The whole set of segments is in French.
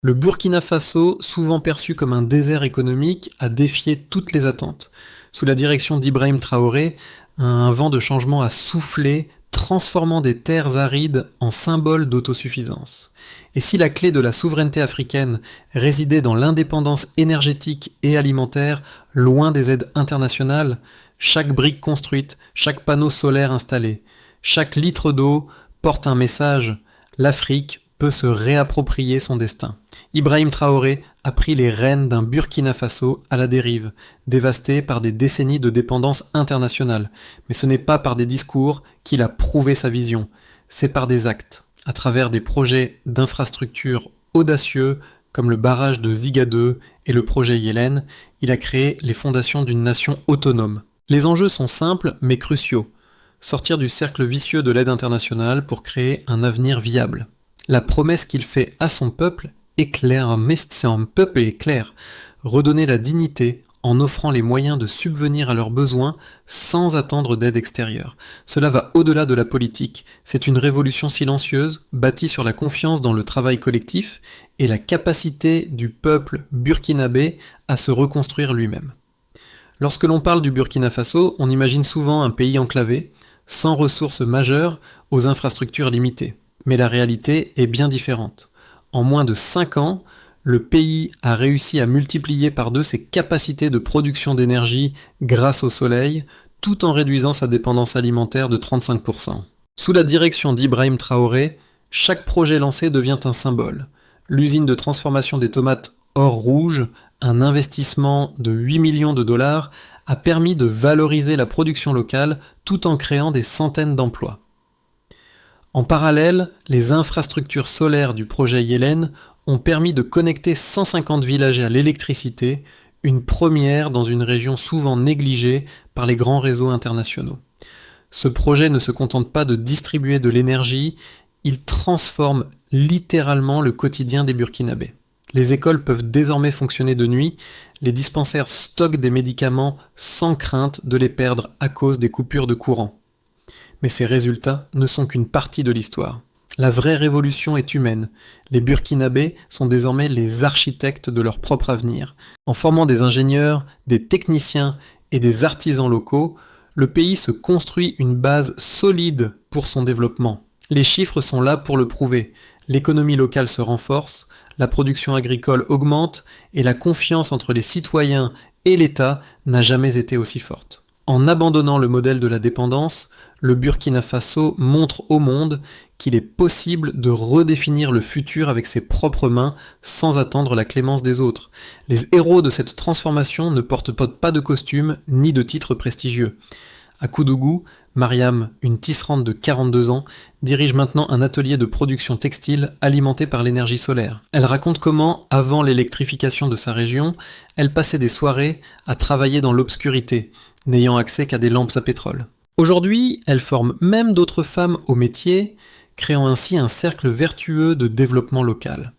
Le Burkina Faso, souvent perçu comme un désert économique, a défié toutes les attentes. Sous la direction d'Ibrahim Traoré, un vent de changement a soufflé, transformant des terres arides en symboles d'autosuffisance. Et si la clé de la souveraineté africaine résidait dans l'indépendance énergétique et alimentaire, loin des aides internationales, chaque brique construite, chaque panneau solaire installé, chaque litre d'eau porte un message: l'Afrique peut se réapproprier son destin. Ibrahim Traoré a pris les rênes d'un Burkina Faso à la dérive, dévasté par des décennies de dépendance internationale. Mais ce n'est pas par des discours qu'il a prouvé sa vision, c'est par des actes, à travers des projets d'infrastructures audacieux comme le barrage de Ziga 2 et le projet Yélène. Il a créé les fondations d'une nation autonome. Les enjeux sont simples mais cruciaux. Sortir du cercle vicieux de l'aide internationale pour créer un avenir viable. La promesse qu'il fait à son peuple est claire, mais c'est un peuple éclair. Redonner la dignité en offrant les moyens de subvenir à leurs besoins sans attendre d'aide extérieure. Cela va au-delà de la politique. C'est une révolution silencieuse, bâtie sur la confiance dans le travail collectif et la capacité du peuple burkinabé à se reconstruire lui-même. Lorsque l'on parle du Burkina Faso, on imagine souvent un pays enclavé, sans ressources majeures, aux infrastructures limitées. Mais la réalité est bien différente. En moins de 5 ans, le pays a réussi à multiplier par 2 ses capacités de production d'énergie grâce au soleil, tout en réduisant sa dépendance alimentaire de 35%. Sous la direction d'Ibrahim Traoré, chaque projet lancé devient un symbole. L'usine de transformation des tomates Or Rouge, un investissement de 8 millions de dollars, a permis de valoriser la production locale tout en créant des centaines d'emplois. En parallèle, les infrastructures solaires du projet Yélène ont permis de connecter 150 villages à l'électricité, une première dans une région souvent négligée par les grands réseaux internationaux. Ce projet ne se contente pas de distribuer de l'énergie, il transforme littéralement le quotidien des Burkinabés. Les écoles peuvent désormais fonctionner de nuit, les dispensaires stockent des médicaments sans crainte de les perdre à cause des coupures de courant. Mais ces résultats ne sont qu'une partie de l'histoire. La vraie révolution est humaine. Les Burkinabés sont désormais les architectes de leur propre avenir. En formant des ingénieurs, des techniciens et des artisans locaux, le pays se construit une base solide pour son développement. Les chiffres sont là pour le prouver. L'économie locale se renforce, la production agricole augmente et la confiance entre les citoyens et l'État n'a jamais été aussi forte. En abandonnant le modèle de la dépendance, le Burkina Faso montre au monde qu'il est possible de redéfinir le futur avec ses propres mains sans attendre la clémence des autres. Les héros de cette transformation ne portent pas de costume ni de titres prestigieux. À Koudougou, Mariam, une tisserande de 42 ans, dirige maintenant un atelier de production textile alimenté par l'énergie solaire. Elle raconte comment, avant l'électrification de sa région, elle passait des soirées à travailler dans l'obscurité, n'ayant accès qu'à des lampes à pétrole. Aujourd'hui, elle forme même d'autres femmes au métier, créant ainsi un cercle vertueux de développement local.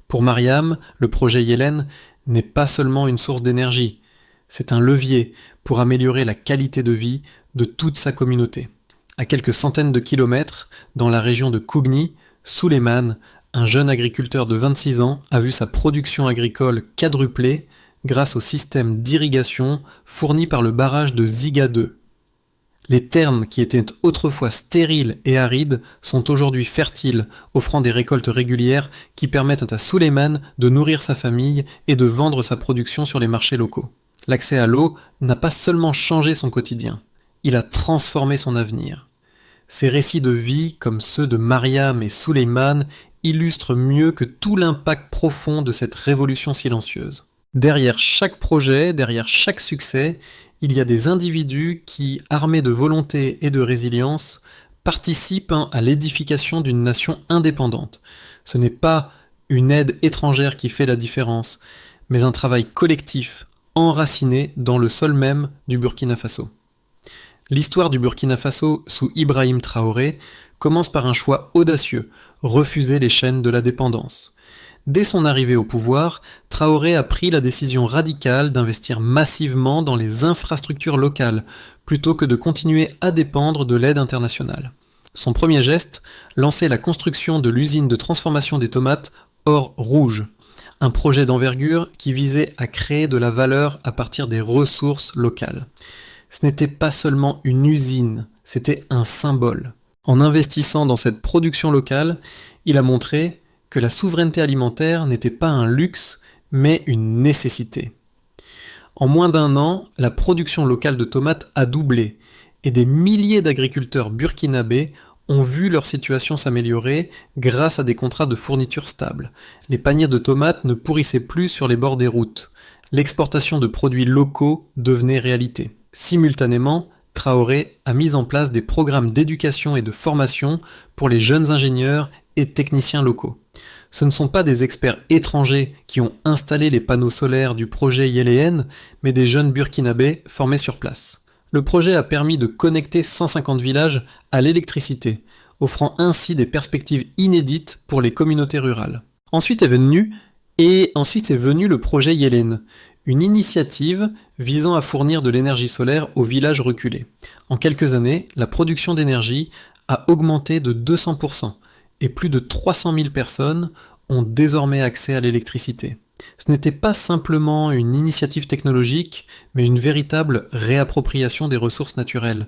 Pour Mariam, le projet Yélène n'est pas seulement une source d'énergie, c'est un levier pour améliorer la qualité de vie de toute sa communauté. À quelques centaines de kilomètres, dans la région de Kougni, Souleymane, un jeune agriculteur de 26 ans, a vu sa production agricole quadrupler grâce au système d'irrigation fourni par le barrage de Ziga 2. Les terres qui étaient autrefois stériles et arides sont aujourd'hui fertiles, offrant des récoltes régulières qui permettent à Souleymane de nourrir sa famille et de vendre sa production sur les marchés locaux. L'accès à l'eau n'a pas seulement changé son quotidien, il a transformé son avenir. Ces récits de vie, comme ceux de Mariam et Souleymane, illustrent mieux que tout l'impact profond de cette révolution silencieuse. Derrière chaque projet, derrière chaque succès, il y a des individus qui, armés de volonté et de résilience, participent à l'édification d'une nation indépendante. Ce n'est pas une aide étrangère qui fait la différence, mais un travail collectif, enraciné dans le sol même du Burkina Faso. L'histoire du Burkina Faso sous Ibrahim Traoré commence par un choix audacieux, refuser les chaînes de la dépendance. Dès son arrivée au pouvoir, Traoré a pris la décision radicale d'investir massivement dans les infrastructures locales, plutôt que de continuer à dépendre de l'aide internationale. Son premier geste, lancer la construction de l'usine de transformation des tomates Or Rouge. Un projet d'envergure qui visait à créer de la valeur à partir des ressources locales. Ce n'était pas seulement une usine, c'était un symbole. En investissant dans cette production locale, il a montré que la souveraineté alimentaire n'était pas un luxe, mais une nécessité. En moins d'un an, la production locale de tomates a doublé, et des milliers d'agriculteurs burkinabés ont vu leur situation s'améliorer grâce à des contrats de fourniture stables. Les paniers de tomates ne pourrissaient plus sur les bords des routes. L'exportation de produits locaux devenait réalité. Simultanément, Traoré a mis en place des programmes d'éducation et de formation pour les jeunes ingénieurs et techniciens locaux. Ce ne sont pas des experts étrangers qui ont installé les panneaux solaires du projet Yéléen, mais des jeunes burkinabés formés sur place. Le projet a permis de connecter 150 villages à l'électricité, offrant ainsi des perspectives inédites pour les communautés rurales. Ensuite est venu le projet Yéléen, une initiative visant à fournir de l'énergie solaire aux villages reculés. En quelques années, la production d'énergie a augmenté de 200%, et plus de 300 000 personnes ont désormais accès à l'électricité. Ce n'était pas simplement une initiative technologique, mais une véritable réappropriation des ressources naturelles.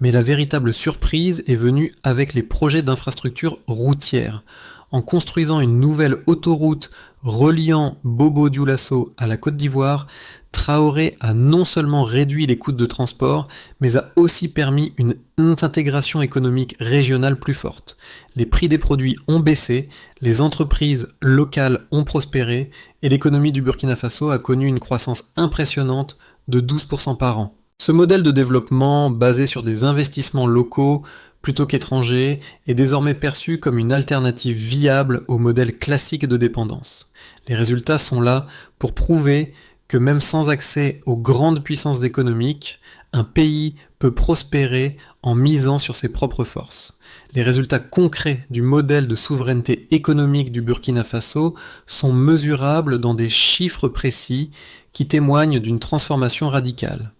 Mais la véritable surprise est venue avec les projets d'infrastructures routières. En construisant une nouvelle autoroute reliant Bobo-Dioulasso à la Côte d'Ivoire, Traoré a non seulement réduit les coûts de transport, mais a aussi permis une intégration économique régionale plus forte. Les prix des produits ont baissé, les entreprises locales ont prospéré, et l'économie du Burkina Faso a connu une croissance impressionnante de 12% par an. Ce modèle de développement, basé sur des investissements locaux plutôt qu'étrangers, est désormais perçu comme une alternative viable au modèle classique de dépendance. Les résultats sont là pour prouver que même sans accès aux grandes puissances économiques, un pays peut prospérer en misant sur ses propres forces. Les résultats concrets du modèle de souveraineté économique du Burkina Faso sont mesurables dans des chiffres précis qui témoignent d'une transformation radicale.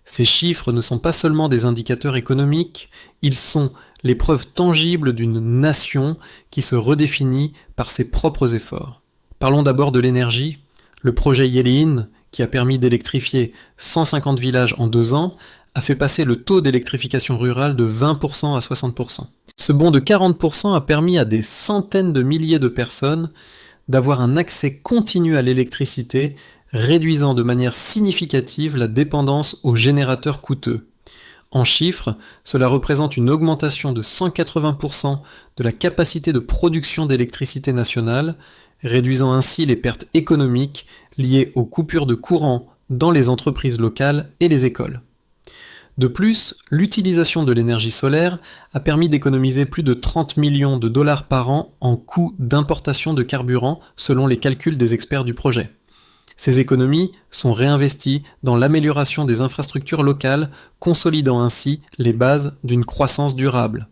Ces chiffres ne sont pas seulement des indicateurs économiques, ils sont les preuves tangibles d'une nation qui se redéfinit par ses propres efforts. Parlons d'abord de l'énergie. Le projet Yéléen, qui a permis d'électrifier 150 villages en 2 ans, a fait passer le taux d'électrification rurale de 20% à 60%. Ce bond de 40% a permis à des centaines de milliers de personnes d'avoir un accès continu à l'électricité, réduisant de manière significative la dépendance aux générateurs coûteux. En chiffres, cela représente une augmentation de 180% de la capacité de production d'électricité nationale, réduisant ainsi les pertes économiques liées aux coupures de courant dans les entreprises locales et les écoles. De plus, l'utilisation de l'énergie solaire a permis d'économiser plus de 30 millions de dollars par an en coûts d'importation de carburant selon les calculs des experts du projet. Ces économies sont réinvesties dans l'amélioration des infrastructures locales, consolidant ainsi les bases d'une croissance durable.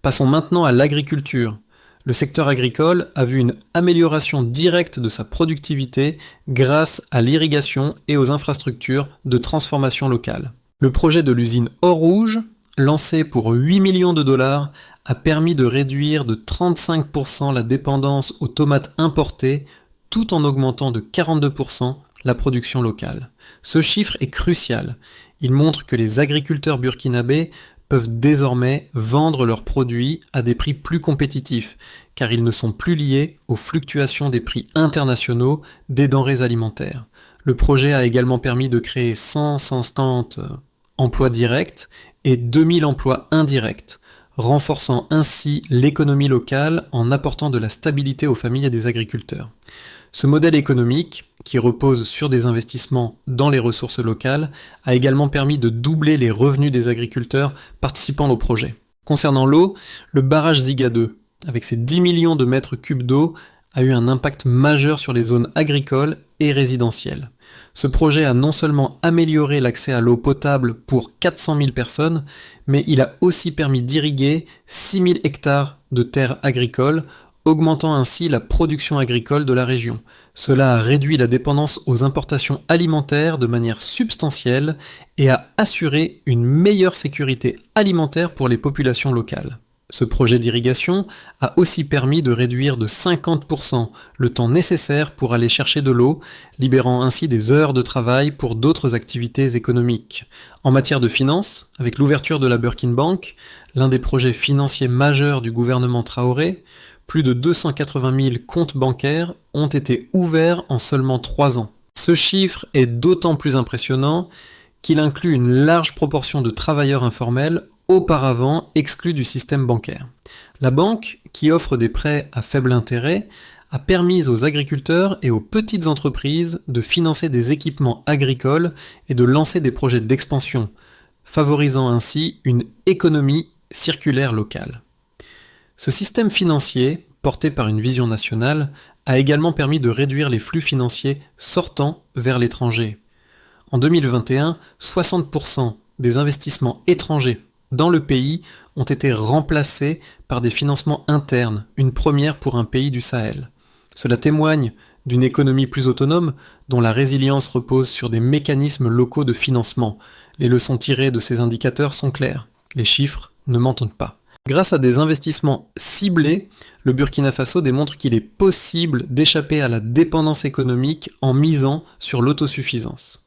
Passons maintenant à l'agriculture. Le secteur agricole a vu une amélioration directe de sa productivité grâce à l'irrigation et aux infrastructures de transformation locale. Le projet de l'usine Or-Rouge, lancé pour 8 millions de dollars, a permis de réduire de 35% la dépendance aux tomates importées, tout en augmentant de 42% la production locale. Ce chiffre est crucial. Il montre que les agriculteurs burkinabés peuvent désormais vendre leurs produits à des prix plus compétitifs, car ils ne sont plus liés aux fluctuations des prix internationaux des denrées alimentaires. Le projet a également permis de créer 150 emplois directs et 2000 emplois indirects, renforçant ainsi l'économie locale en apportant de la stabilité aux familles et des agriculteurs. Ce modèle économique, qui repose sur des investissements dans les ressources locales, a également permis de doubler les revenus des agriculteurs participant au projet. Concernant l'eau, le barrage Ziga 2, avec ses 10 millions de mètres cubes d'eau, a eu un impact majeur sur les zones agricoles et résidentielles. Ce projet a non seulement amélioré l'accès à l'eau potable pour 400 000 personnes, mais il a aussi permis d'irriguer 6 000 hectares de terres agricoles, augmentant ainsi la production agricole de la région. Cela a réduit la dépendance aux importations alimentaires de manière substantielle et a assuré une meilleure sécurité alimentaire pour les populations locales. Ce projet d'irrigation a aussi permis de réduire de 50% le temps nécessaire pour aller chercher de l'eau, libérant ainsi des heures de travail pour d'autres activités économiques. En matière de finances, avec l'ouverture de la Birkin Bank, l'un des projets financiers majeurs du gouvernement Traoré, plus de 280 000 comptes bancaires ont été ouverts en seulement 3 ans. Ce chiffre est d'autant plus impressionnant qu'il inclut une large proportion de travailleurs informels auparavant exclus du système bancaire. La banque, qui offre des prêts à faible intérêt, a permis aux agriculteurs et aux petites entreprises de financer des équipements agricoles et de lancer des projets d'expansion, favorisant ainsi une économie circulaire locale. Ce système financier, porté par une vision nationale, a également permis de réduire les flux financiers sortant vers l'étranger. En 2021, 60% des investissements étrangers dans le pays ont été remplacés par des financements internes, une première pour un pays du Sahel. Cela témoigne d'une économie plus autonome dont la résilience repose sur des mécanismes locaux de financement. Les leçons tirées de ces indicateurs sont claires. Les chiffres ne mentent pas. Grâce à des investissements ciblés, le Burkina Faso démontre qu'il est possible d'échapper à la dépendance économique en misant sur l'autosuffisance.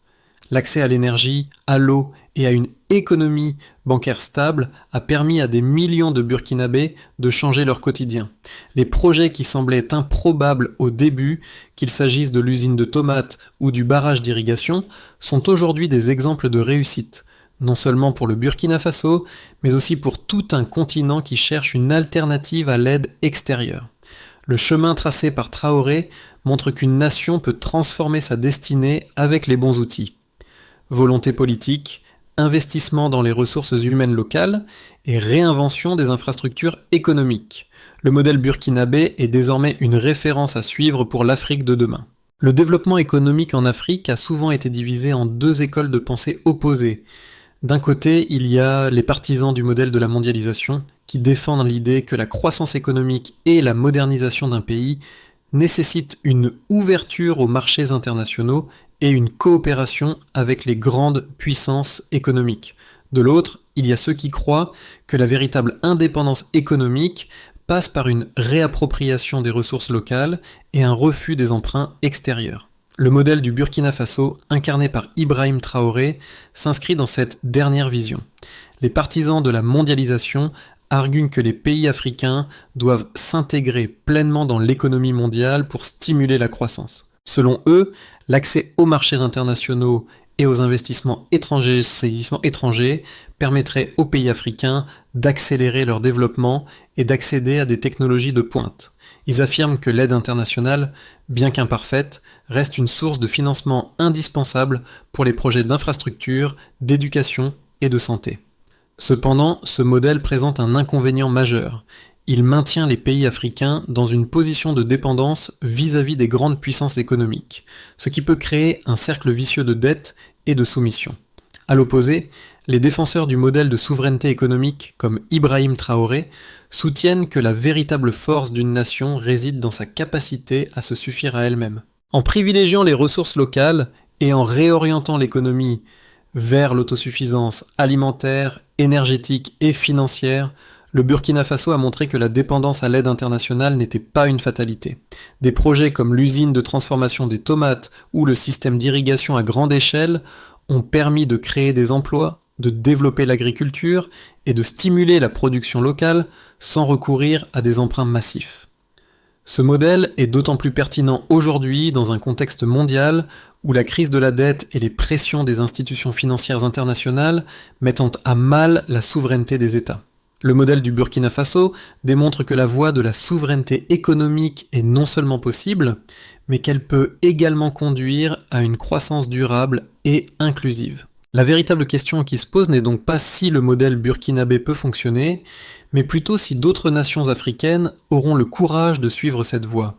L'accès à l'énergie, à l'eau et à une économie bancaire stable a permis à des millions de Burkinabés de changer leur quotidien. Les projets qui semblaient improbables au début, qu'il s'agisse de l'usine de tomates ou du barrage d'irrigation, sont aujourd'hui des exemples de réussite, non seulement pour le Burkina Faso, mais aussi pour tout un continent qui cherche une alternative à l'aide extérieure. Le chemin tracé par Traoré montre qu'une nation peut transformer sa destinée avec les bons outils. Volonté politique, investissement dans les ressources humaines locales et réinvention des infrastructures économiques. Le modèle burkinabé est désormais une référence à suivre pour l'Afrique de demain. Le développement économique en Afrique a souvent été divisé en deux écoles de pensée opposées. D'un côté, il y a les partisans du modèle de la mondialisation qui défendent l'idée que la croissance économique et la modernisation d'un pays nécessitent une ouverture aux marchés internationaux et une coopération avec les grandes puissances économiques. De l'autre, il y a ceux qui croient que la véritable indépendance économique passe par une réappropriation des ressources locales et un refus des emprunts extérieurs. Le modèle du Burkina Faso, incarné par Ibrahim Traoré, s'inscrit dans cette dernière vision. Les partisans de la mondialisation arguent que les pays africains doivent s'intégrer pleinement dans l'économie mondiale pour stimuler la croissance. Selon eux, l'accès aux marchés internationaux et aux investissements étrangers permettrait aux pays africains d'accélérer leur développement et d'accéder à des technologies de pointe. Ils affirment que l'aide internationale, bien qu'imparfaite, reste une source de financement indispensable pour les projets d'infrastructure, d'éducation et de santé. Cependant, ce modèle présente un inconvénient majeur. Il maintient les pays africains dans une position de dépendance vis-à-vis des grandes puissances économiques, ce qui peut créer un cercle vicieux de dette et de soumission. À l'opposé, les défenseurs du modèle de souveraineté économique, comme Ibrahim Traoré, soutiennent que la véritable force d'une nation réside dans sa capacité à se suffire à elle-même. En privilégiant les ressources locales et en réorientant l'économie vers l'autosuffisance alimentaire, énergétique et financière, le Burkina Faso a montré que la dépendance à l'aide internationale n'était pas une fatalité. Des projets comme l'usine de transformation des tomates ou le système d'irrigation à grande échelle ont permis de créer des emplois, de développer l'agriculture et de stimuler la production locale sans recourir à des emprunts massifs. Ce modèle est d'autant plus pertinent aujourd'hui dans un contexte mondial où la crise de la dette et les pressions des institutions financières internationales mettent à mal la souveraineté des États. Le modèle du Burkina Faso démontre que la voie de la souveraineté économique est non seulement possible, mais qu'elle peut également conduire à une croissance durable et inclusive. La véritable question qui se pose n'est donc pas si le modèle burkinabé peut fonctionner, mais plutôt si d'autres nations africaines auront le courage de suivre cette voie.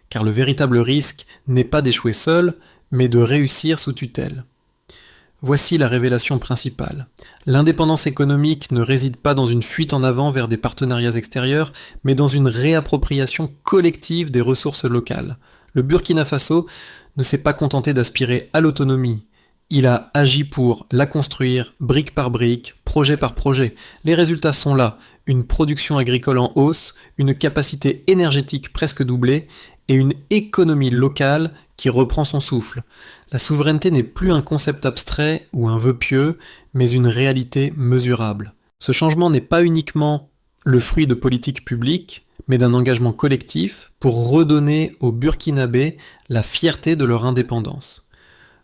Car le véritable risque n'est pas d'échouer seul, mais de réussir sous tutelle. Voici la révélation principale. L'indépendance économique ne réside pas dans une fuite en avant vers des partenariats extérieurs, mais dans une réappropriation collective des ressources locales. Le Burkina Faso ne s'est pas contenté d'aspirer à l'autonomie. Il a agi pour la construire, brique par brique, projet par projet. Les résultats sont là, une production agricole en hausse, une capacité énergétique presque doublée, et une économie locale qui reprend son souffle. La souveraineté n'est plus un concept abstrait ou un vœu pieux, mais une réalité mesurable. Ce changement n'est pas uniquement le fruit de politiques publiques, mais d'un engagement collectif pour redonner aux Burkinabés la fierté de leur indépendance.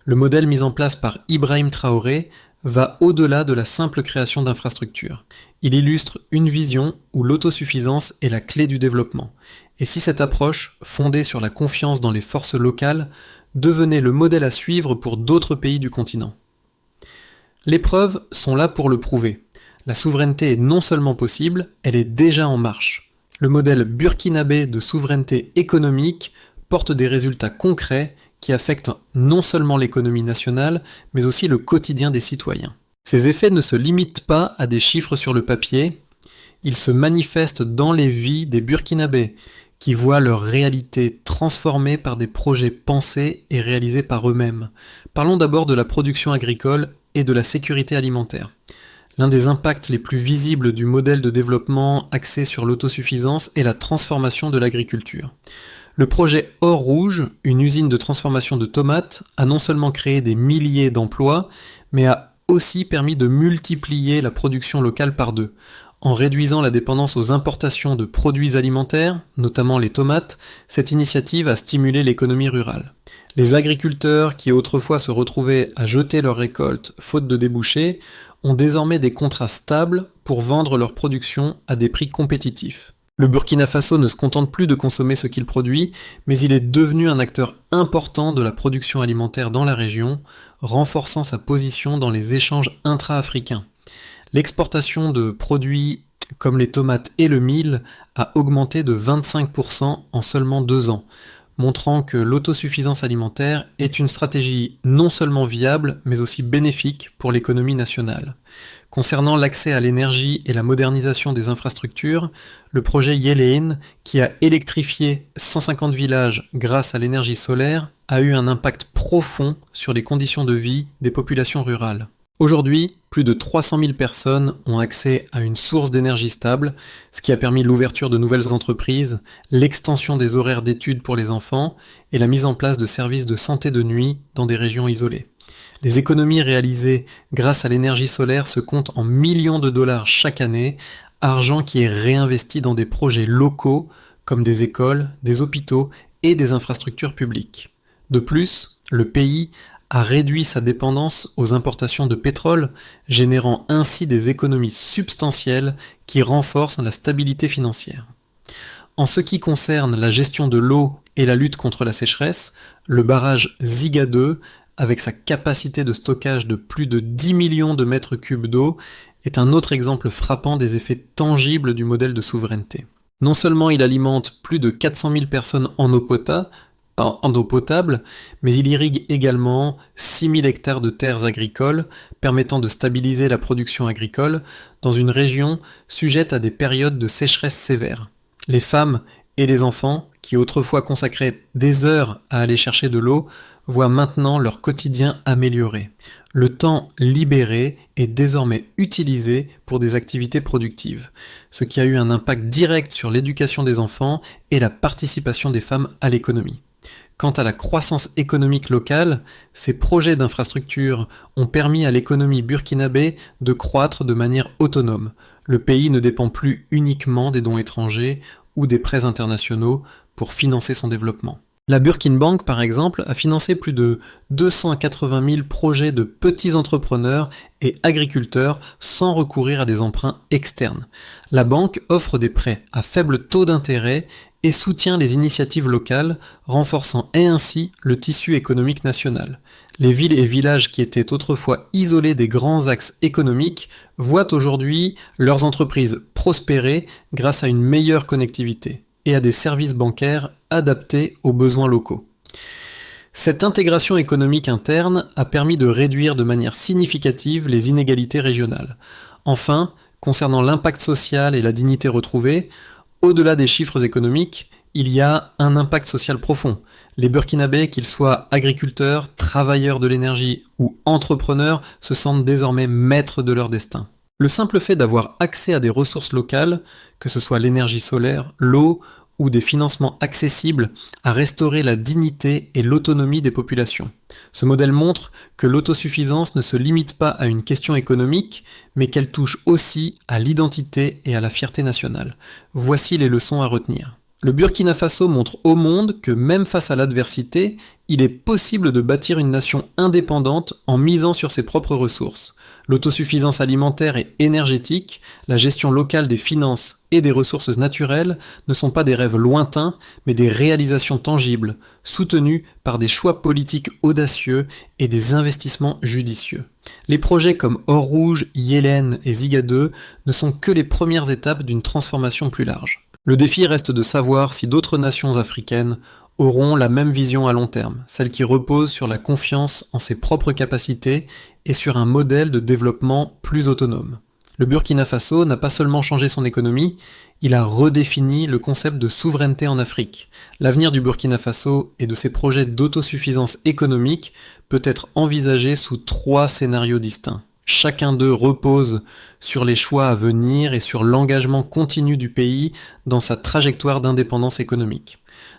Le modèle mis en place par Ibrahim Traoré va au-delà de la simple création d'infrastructures. Il illustre une vision où l'autosuffisance est la clé du développement. Et si cette approche, fondée sur la confiance dans les forces locales, devenait le modèle à suivre pour d'autres pays du continent. Les preuves sont là pour le prouver. La souveraineté est non seulement possible, elle est déjà en marche. Le modèle burkinabé de souveraineté économique porte des résultats concrets qui affectent non seulement l'économie nationale, mais aussi le quotidien des citoyens. Ces effets ne se limitent pas à des chiffres sur le papier, ils se manifestent dans les vies des Burkinabés, qui voient leur réalité transformée par des projets pensés et réalisés par eux-mêmes. Parlons d'abord de la production agricole et de la sécurité alimentaire. L'un des impacts les plus visibles du modèle de développement axé sur l'autosuffisance est la transformation de l'agriculture. Le projet Or Rouge, une usine de transformation de tomates, a non seulement créé des milliers d'emplois, mais a aussi permis de multiplier la production locale par 2. En réduisant la dépendance aux importations de produits alimentaires, notamment les tomates, cette initiative a stimulé l'économie rurale. Les agriculteurs qui autrefois se retrouvaient à jeter leurs récoltes faute de débouchés ont désormais des contrats stables pour vendre leur production à des prix compétitifs. Le Burkina Faso ne se contente plus de consommer ce qu'il produit, mais il est devenu un acteur important de la production alimentaire dans la région, renforçant sa position dans les échanges intra-africains. L'exportation de produits comme les tomates et le mil a augmenté de 25% en seulement 2 ans, montrant que l'autosuffisance alimentaire est une stratégie non seulement viable, mais aussi bénéfique pour l'économie nationale. Concernant l'accès à l'énergie et la modernisation des infrastructures, le projet Yéléen, qui a électrifié 150 villages grâce à l'énergie solaire, a eu un impact profond sur les conditions de vie des populations rurales. Aujourd'hui, plus de 300 000 personnes ont accès à une source d'énergie stable, ce qui a permis l'ouverture de nouvelles entreprises, l'extension des horaires d'études pour les enfants et la mise en place de services de santé de nuit dans des régions isolées. Les économies réalisées grâce à l'énergie solaire se comptent en millions de dollars chaque année, argent qui est réinvesti dans des projets locaux comme des écoles, des hôpitaux et des infrastructures publiques. De plus, le pays a réduit sa dépendance aux importations de pétrole, générant ainsi des économies substantielles qui renforcent la stabilité financière. En ce qui concerne la gestion de l'eau et la lutte contre la sécheresse, le barrage Ziga 2, avec sa capacité de stockage de plus de 10 millions de mètres cubes d'eau, est un autre exemple frappant des effets tangibles du modèle de souveraineté. Non seulement il alimente plus de 400 000 personnes en eau potable, mais il irrigue également 6 000 hectares de terres agricoles, permettant de stabiliser la production agricole dans une région sujette à des périodes de sécheresse sévères. Les femmes et les enfants, qui autrefois consacraient des heures à aller chercher de l'eau, voient maintenant leur quotidien amélioré. Le temps libéré est désormais utilisé pour des activités productives, ce qui a eu un impact direct sur l'éducation des enfants et la participation des femmes à l'économie. Quant à la croissance économique locale, ces projets d'infrastructure ont permis à l'économie burkinabé de croître de manière autonome. Le pays ne dépend plus uniquement des dons étrangers ou des prêts internationaux pour financer son développement. La Burkin Bank, par exemple, a financé plus de 280 000 projets de petits entrepreneurs et agriculteurs sans recourir à des emprunts externes. La banque offre des prêts à faible taux d'intérêt et soutient les initiatives locales, renforçant ainsi le tissu économique national. Les villes et villages qui étaient autrefois isolés des grands axes économiques voient aujourd'hui leurs entreprises prospérer grâce à une meilleure connectivité et à des services bancaires adaptés aux besoins locaux. Cette intégration économique interne a permis de réduire de manière significative les inégalités régionales. Enfin, concernant l'impact social et la dignité retrouvée, au-delà des chiffres économiques, il y a un impact social profond. Les Burkinabés, qu'ils soient agriculteurs, travailleurs de l'énergie ou entrepreneurs, se sentent désormais maîtres de leur destin. Le simple fait d'avoir accès à des ressources locales, que ce soit l'énergie solaire, l'eau ou des financements accessibles, a restauré la dignité et l'autonomie des populations. Ce modèle montre que l'autosuffisance ne se limite pas à une question économique, mais qu'elle touche aussi à l'identité et à la fierté nationale. Voici les leçons à retenir. Le Burkina Faso montre au monde que même face à l'adversité, il est possible de bâtir une nation indépendante en misant sur ses propres ressources. L'autosuffisance alimentaire et énergétique, la gestion locale des finances et des ressources naturelles ne sont pas des rêves lointains, mais des réalisations tangibles, soutenues par des choix politiques audacieux et des investissements judicieux. Les projets comme Or Rouge, Yélène et Ziga 2 ne sont que les premières étapes d'une transformation plus large. Le défi reste de savoir si d'autres nations africaines auront la même vision à long terme, celle qui repose sur la confiance en ses propres capacités et sur un modèle de développement plus autonome. Le Burkina Faso n'a pas seulement changé son économie, il a redéfini le concept de souveraineté en Afrique. L'avenir du Burkina Faso et de ses projets d'autosuffisance économique peut être envisagé sous 3 scénarios distincts. Chacun d'eux repose sur les choix à venir et sur l'engagement continu du pays dans sa trajectoire d'indépendance économique.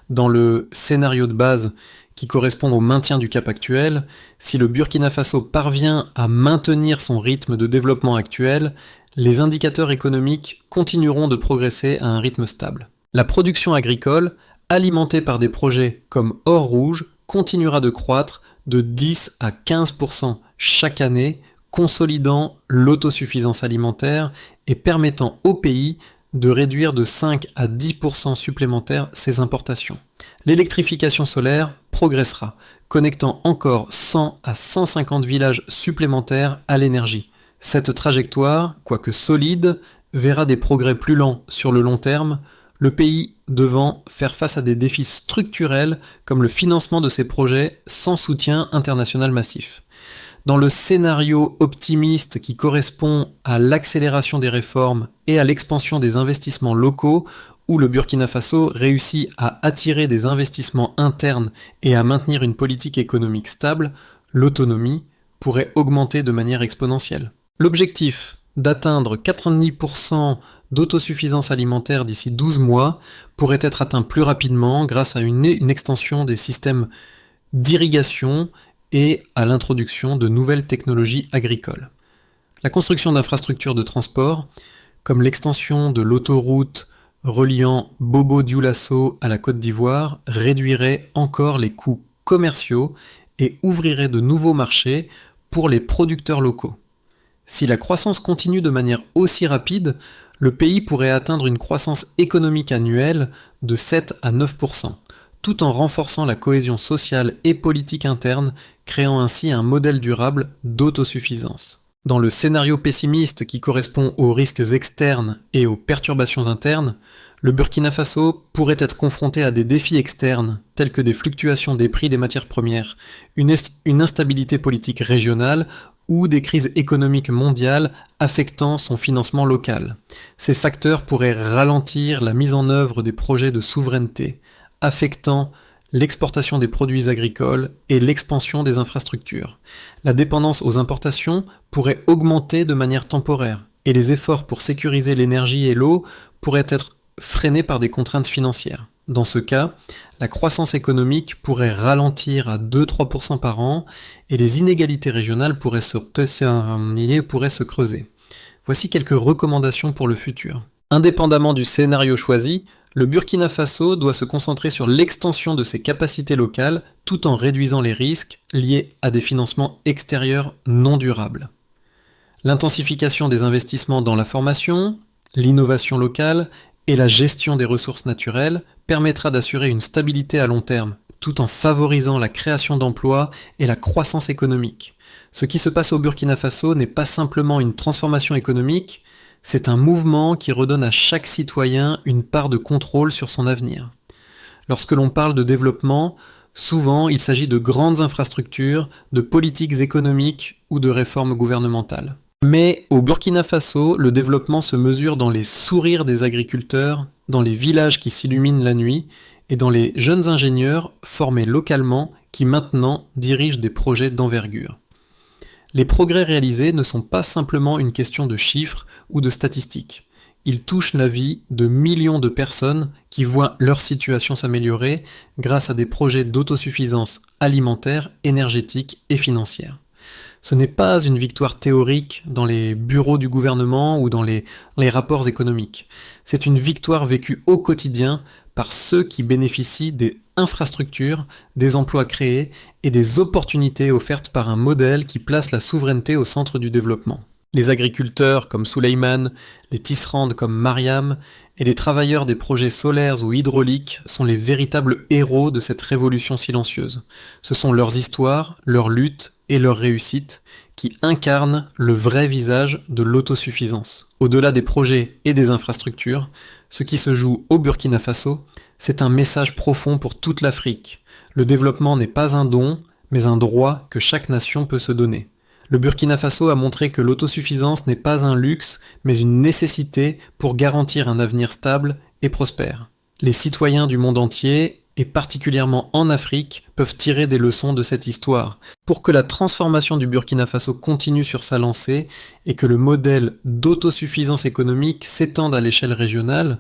Dans le scénario de base qui correspond au maintien du cap actuel, si le Burkina Faso parvient à maintenir son rythme de développement actuel, les indicateurs économiques continueront de progresser à un rythme stable. La production agricole, alimentée par des projets comme Or Rouge, continuera de croître de 10 à 15% chaque année, consolidant l'autosuffisance alimentaire et permettant au pays de réduire de 5 à 10% supplémentaires ses importations. L'électrification solaire progressera, connectant encore 100 à 150 villages supplémentaires à l'énergie. Cette trajectoire, quoique solide, verra des progrès plus lents sur le long terme, le pays devant faire face à des défis structurels comme le financement de ses projets sans soutien international massif. Dans le scénario optimiste qui correspond à l'accélération des réformes et à l'expansion des investissements locaux, où le Burkina Faso réussit à attirer des investissements internes et à maintenir une politique économique stable, l'autonomie pourrait augmenter de manière exponentielle. L'objectif d'atteindre 90% d'autosuffisance alimentaire d'ici 12 mois pourrait être atteint plus rapidement grâce à une extension des systèmes d'irrigation et à l'introduction de nouvelles technologies agricoles. La construction d'infrastructures de transport, comme l'extension de l'autoroute reliant Bobo-Dioulasso à la Côte d'Ivoire, réduirait encore les coûts commerciaux et ouvrirait de nouveaux marchés pour les producteurs locaux. Si la croissance continue de manière aussi rapide, le pays pourrait atteindre une croissance économique annuelle de 7 à 9%, tout en renforçant la cohésion sociale et politique interne, créant ainsi un modèle durable d'autosuffisance. Dans le scénario pessimiste qui correspond aux risques externes et aux perturbations internes, le Burkina Faso pourrait être confronté à des défis externes, tels que des fluctuations des prix des matières premières, une instabilité politique régionale ou des crises économiques mondiales affectant son financement local. Ces facteurs pourraient ralentir la mise en œuvre des projets de souveraineté, affectant l'exportation des produits agricoles et l'expansion des infrastructures. La dépendance aux importations pourrait augmenter de manière temporaire, et les efforts pour sécuriser l'énergie et l'eau pourraient être freinés par des contraintes financières. Dans ce cas, la croissance économique pourrait ralentir à 2-3% par an, et les inégalités régionales pourraient se creuser. Voici quelques recommandations pour le futur. Indépendamment du scénario choisi, le Burkina Faso doit se concentrer sur l'extension de ses capacités locales tout en réduisant les risques liés à des financements extérieurs non durables. L'intensification des investissements dans la formation, l'innovation locale et la gestion des ressources naturelles permettra d'assurer une stabilité à long terme, tout en favorisant la création d'emplois et la croissance économique. Ce qui se passe au Burkina Faso n'est pas simplement une transformation économique, c'est un mouvement qui redonne à chaque citoyen une part de contrôle sur son avenir. Lorsque l'on parle de développement, souvent il s'agit de grandes infrastructures, de politiques économiques ou de réformes gouvernementales. Mais au Burkina Faso, le développement se mesure dans les sourires des agriculteurs, dans les villages qui s'illuminent la nuit et dans les jeunes ingénieurs formés localement qui maintenant dirigent des projets d'envergure. Les progrès réalisés ne sont pas simplement une question de chiffres ou de statistiques. Ils touchent la vie de millions de personnes qui voient leur situation s'améliorer grâce à des projets d'autosuffisance alimentaire, énergétique et financière. Ce n'est pas une victoire théorique dans les bureaux du gouvernement ou dans les rapports économiques. C'est une victoire vécue au quotidien par ceux qui bénéficient des infrastructures, des emplois créés et des opportunités offertes par un modèle qui place la souveraineté au centre du développement. Les agriculteurs comme Souleyman, les tisserandes comme Mariam et les travailleurs des projets solaires ou hydrauliques sont les véritables héros de cette révolution silencieuse. Ce sont leurs histoires, leurs luttes et leurs réussites qui incarnent le vrai visage de l'autosuffisance. Au-delà des projets et des infrastructures, ce qui se joue au Burkina Faso, c'est un message profond pour toute l'Afrique. Le développement n'est pas un don, mais un droit que chaque nation peut se donner. Le Burkina Faso a montré que l'autosuffisance n'est pas un luxe, mais une nécessité pour garantir un avenir stable et prospère. Les citoyens du monde entier, et particulièrement en Afrique, peuvent tirer des leçons de cette histoire. Pour que la transformation du Burkina Faso continue sur sa lancée et que le modèle d'autosuffisance économique s'étende à l'échelle régionale,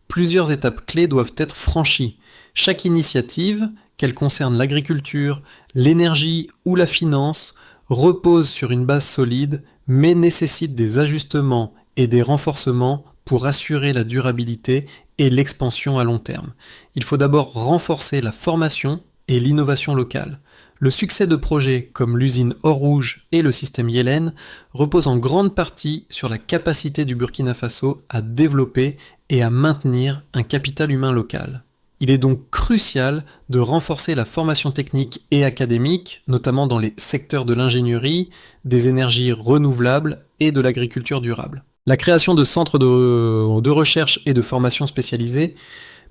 plusieurs étapes clés doivent être franchies. Chaque initiative, qu'elle concerne l'agriculture, l'énergie ou la finance, repose sur une base solide, mais nécessite des ajustements et des renforcements pour assurer la durabilité et l'expansion à long terme. Il faut d'abord renforcer la formation et l'innovation locale. Le succès de projets comme l'usine Or-Rouge et le système Yellen repose en grande partie sur la capacité du Burkina Faso à développer et à maintenir un capital humain local. Il est donc crucial de renforcer la formation technique et académique, notamment dans les secteurs de l'ingénierie, des énergies renouvelables et de l'agriculture durable. La création de centres de recherche et de formation spécialisés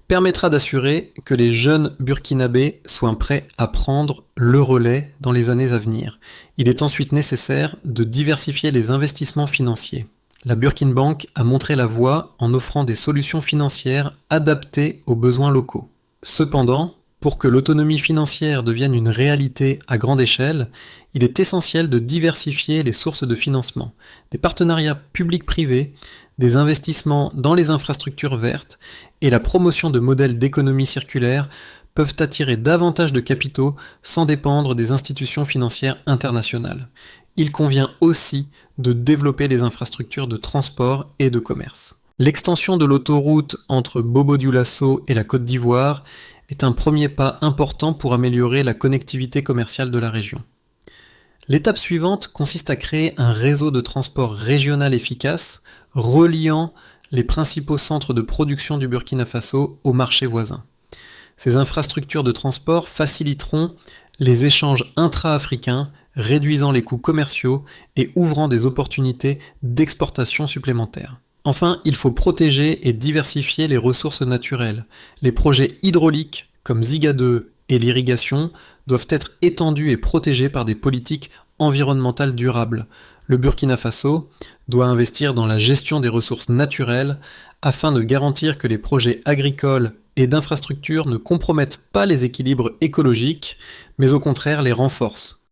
permettra d'assurer que les jeunes burkinabés soient prêts à prendre le relais dans les années à venir. Il est ensuite nécessaire de diversifier les investissements financiers. La Burkin Bank a montré la voie en offrant des solutions financières adaptées aux besoins locaux. Cependant, pour que l'autonomie financière devienne une réalité à grande échelle, il est essentiel de diversifier les sources de financement. Des partenariats publics-privés, des investissements dans les infrastructures vertes et la promotion de modèles d'économie circulaire peuvent attirer davantage de capitaux sans dépendre des institutions financières internationales. Il convient aussi de développer les infrastructures de transport et de commerce. L'extension de l'autoroute entre Bobo-Dioulasso et la Côte d'Ivoire est un premier pas important pour améliorer la connectivité commerciale de la région. L'étape suivante consiste à créer un réseau de transport régional efficace, reliant les principaux centres de production du Burkina Faso aux marchés voisins. Ces infrastructures de transport faciliteront les échanges intra-africains, réduisant les coûts commerciaux et ouvrant des opportunités d'exportation supplémentaires. Enfin, il faut protéger et diversifier les ressources naturelles. Les projets hydrauliques comme Ziga 2 et l'irrigation doivent être étendus et protégés par des politiques environnementales durables. Le Burkina Faso doit investir dans la gestion des ressources naturelles afin de garantir que les projets agricoles et d'infrastructures ne compromettent pas les équilibres écologiques, mais au contraire les renforcent.